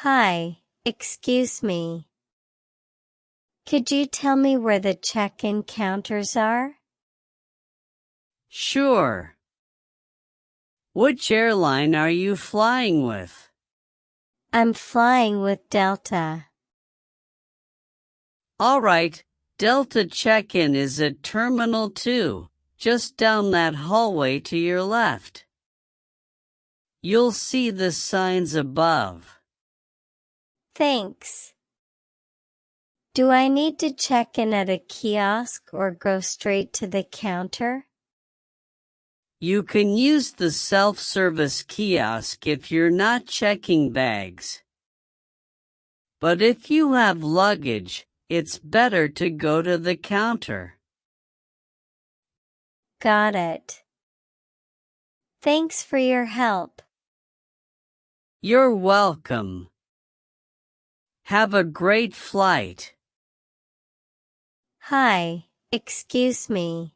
Hi, excuse me. Could you tell me where the check-in counters are? Sure. Which airline are you flying with? I'm flying with Delta. All right, Delta check-in is at Terminal 2, just down that hallway to your left. You'll see the signs above. Thanks. Do I need to check in at a kiosk or go straight to the counter? You can use the self-service kiosk if you're not checking bags. But if you have luggage, it's better to go to the counter. Got it. Thanks for your help. You're welcome. Have a great flight. Hi, excuse me.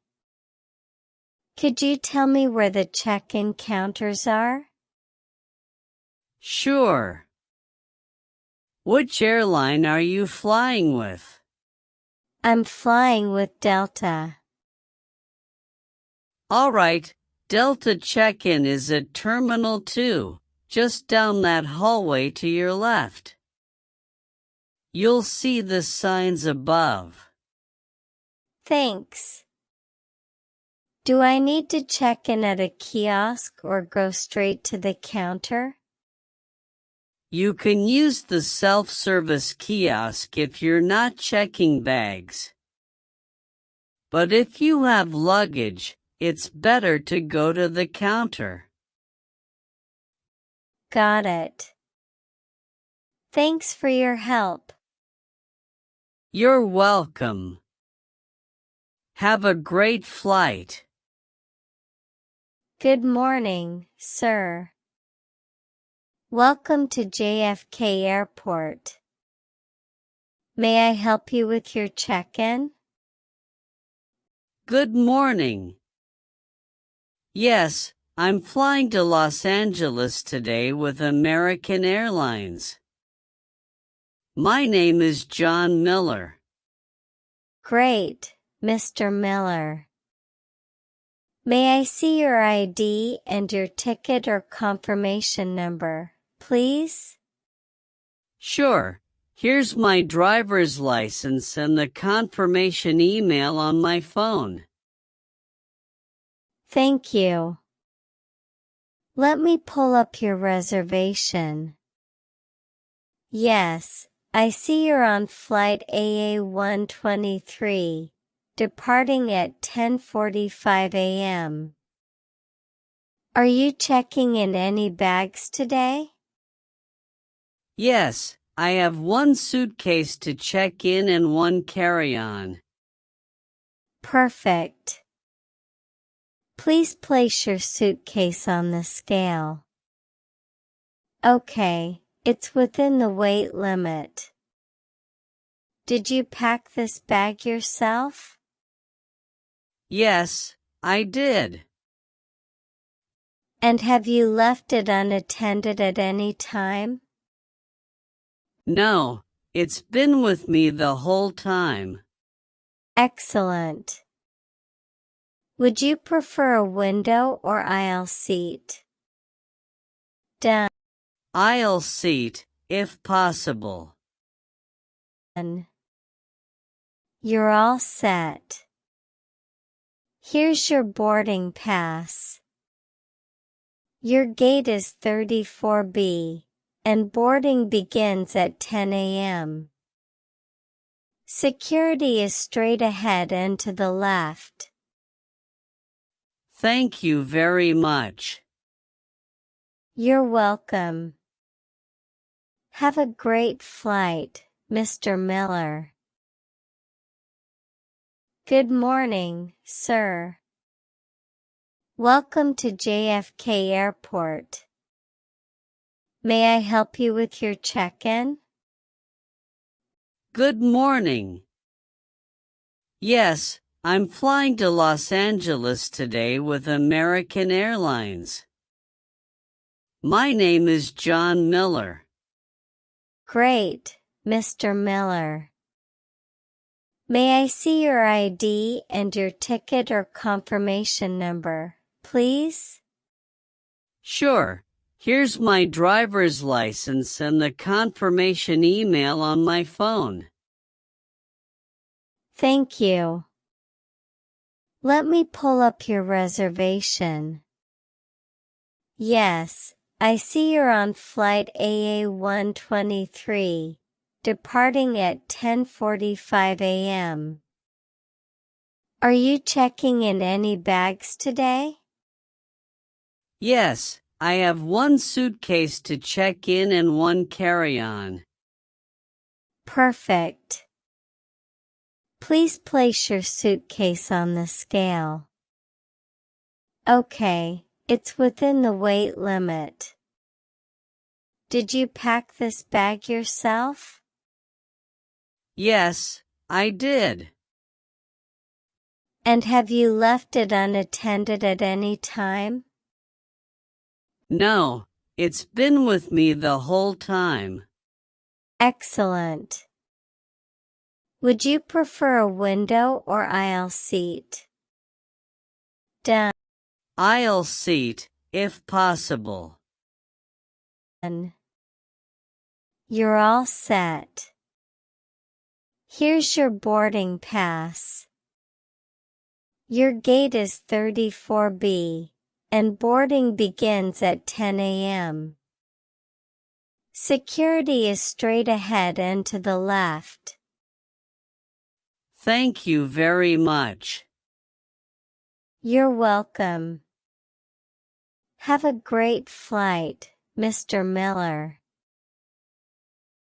Could you tell me where the check-in counters are? Sure. Which airline are you flying with? I'm flying with Delta. All right, Delta check-in is at Terminal 2, just down that hallway to your left. You'll see the signs above. Thanks. Do I need to check in at a kiosk or go straight to the counter? You can use the self-service kiosk if you're not checking bags. But if you have luggage, it's better to go to the counter. Got it. Thanks for your help. You're welcome. Have a great flight. Good morning, sir. Welcome to JFK Airport. May I help you with your check-in? Good morning. Yes, I'm flying to Los Angeles today with American Airlines. My name is John Miller. Great, Mr. Miller. May I see your ID and your ticket or confirmation number, please? Sure, here's my driver's license and the confirmation email on my phone. Thank you. Let me pull up your reservation. Yes, I see you're on flight AA-123, departing at 10:45 a.m. Are you checking in any bags today? Yes, I have one suitcase to check in and one carry-on. Perfect. Please place your suitcase on the scale. Okay, it's within the weight limit. Did you pack this bag yourself? Yes, I did. And have you left it unattended at any time? No, it's been with me the whole time. Excellent. Would you prefer a window or aisle seat? Done. Aisle seat, if possible. You're all set. Here's your boarding pass. Your gate is 34B, and boarding begins at 10 a.m. Security is straight ahead and to the left. Thank you very much. You're welcome. Have a great flight, Mr. Miller. Good morning, sir. Welcome to JFK Airport. May I help you with your check-in? Good morning. Yes, I'm flying to Los Angeles today with American Airlines. My name is John Miller. Great, Mr. Miller. May I see your ID and your ticket or confirmation number, please? Sure. Here's my driver's license and the confirmation email on my phone. Thank you. Let me pull up your reservation. Yes, I see you're on flight AA123, departing at 10:45 a.m. Are you checking in any bags today? Yes, I have one suitcase to check in and one carry-on. Perfect. Please place your suitcase on the scale. Okay, it's within the weight limit. Did you pack this bag yourself? Yes, I did. And have you left it unattended at any time? No, it's been with me the whole time. Excellent. Would you prefer a window or aisle seat? Done. Aisle seat, if possible. You're all set. Here's your boarding pass. Your gate is 34B, and boarding begins at 10 a.m. Security is straight ahead and to the left. Thank you very much. You're welcome. Have a great flight, Mr. Miller.